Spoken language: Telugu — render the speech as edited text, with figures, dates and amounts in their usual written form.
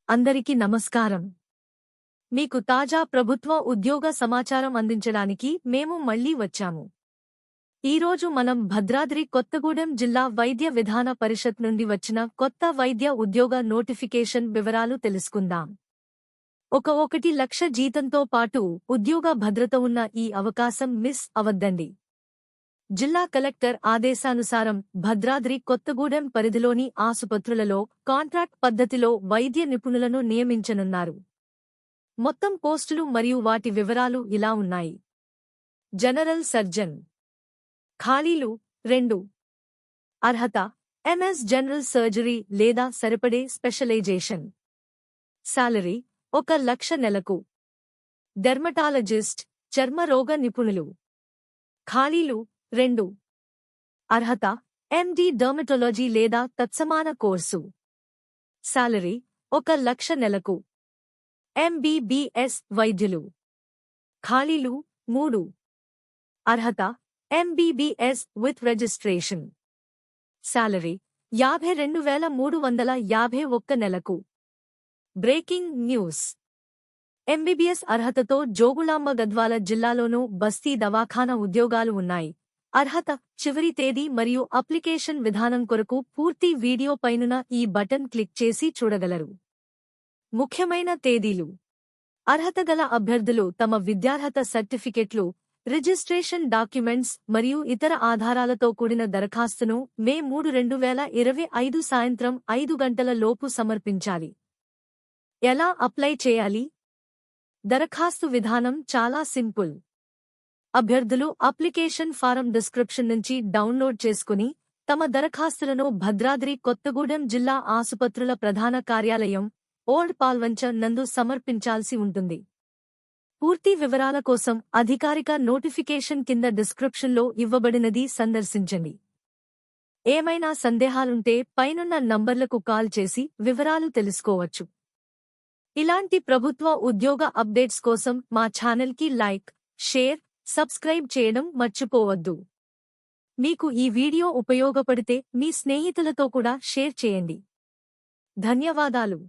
అందరికీ నమస్కారం. మీకు తాజా ప్రభుత్వ ఉద్యోగ సమాచారం అందించడానికి మేము మళ్లీ వచ్చాము. ఈరోజు మనం భద్రాద్రి కొత్తగూడెం జిల్లా వైద్య విధాన పరిషత్ నుండి వచ్చిన కొత్త వైద్య ఉద్యోగ నోటిఫికేషన్ వివరాలు తెలుసుకుందాం. 1 లక్ష జీతంతో పాటు ఉద్యోగ భద్రత ఉన్న ఈ అవకాశం మిస్ అవద్దండి. జిల్లా కలెక్టర్ ఆదేశానుసారం భద్రాద్రి కొత్తగూడెం పరిధిలోని ఆసుపత్రులలో కాంట్రాక్ట్ పద్ధతిలో వైద్య నిపుణులను నియమించనున్నారు. మొత్తం పోస్టులు మరియు వాటి వివరాలు ఇలా ఉన్నాయి. జనరల్ సర్జన్ ఖాళీలు 2. అర్హత ఎంఎస్ జనరల్ సర్జరీ లేదా సరిపడే స్పెషలైజేషన్. సాలరీ 1 లక్ష నెలకు. డెర్మటాలజిస్ట్ చర్మరోగ నిపుణులు ఖాళీలు 2. అర్హత ఎండి డర్మటాలజీ లేదా తత్సమాన కోర్సు. సాలరీ 1 లక్ష నెలకు. ఎంబీబీఎస్ వైద్యులు ఖాళీలు 3. అర్హత ఎంబీబీఎస్ విత్ రిజిస్ట్రేషన్. సాలరీ 52,351 నెలకు. Breaking news. ఎంబీబీఎస్ అర్హతతో జోగులాంబ గద్వాల జిల్లాలోనూ బస్తీ దవాఖానా ఉద్యోగాలు ఉన్నాయి. అర్హత చివరి తేదీ మరియు అప్లికేషన్ విధానం కొరకు పూర్తి వీడియో పైనున్న ఈ బటన్ క్లిక్ చేసి చూడగలరు. ముఖ్యమైన తేదీలు. అర్హత గల అభ్యర్థులు తమ విద్యార్హత సర్టిఫికెట్లు, రిజిస్ట్రేషన్ డాక్యుమెంట్స్ మరియు ఇతర ఆధారాలతో కూడిన దరఖాస్తును మే 3, 2025 సాయంత్రం 5 గంటల లోపు సమర్పించాలి. ఎలా అప్లై చేయాలి? దరఖాస్తు విధానం చాలా సింపుల్. అభ్యర్థులు అప్లికేషన్ ఫారం డిస్క్రిప్షన్ నుంచి డౌన్లోడ్ చేసుకుని తమ దరఖాస్తులను భద్రాద్రి కొత్తగూడెం జిల్లా ఆసుపత్రుల ప్రధాన కార్యాలయం ఓల్డ్ పాల్వంచ నందు సమర్పించాల్సి ఉంటుంది. పూర్తి వివరాల కోసం అధికారిక నోటిఫికేషన్ కింద డిస్క్రిప్షన్లో ఇవ్వబడినది సందర్శించండి. ఏమైనా సందేహాలుంటే పైనున్న నంబర్లకు కాల్ చేసి వివరాలు తెలుసుకోవచ్చు. ఇలాంటి ప్రభుత్వ ఉద్యోగ అప్డేట్స్ కోసం మా ఛానల్కి లైక్, షేర్, సబ్స్క్రైబ్ చేయడం మర్చిపోవద్దు. మీకు ఈ వీడియో ఉపయోగపడితే మీ స్నేహితులతో కూడా షేర్ చేయండి. ధన్యవాదాలు.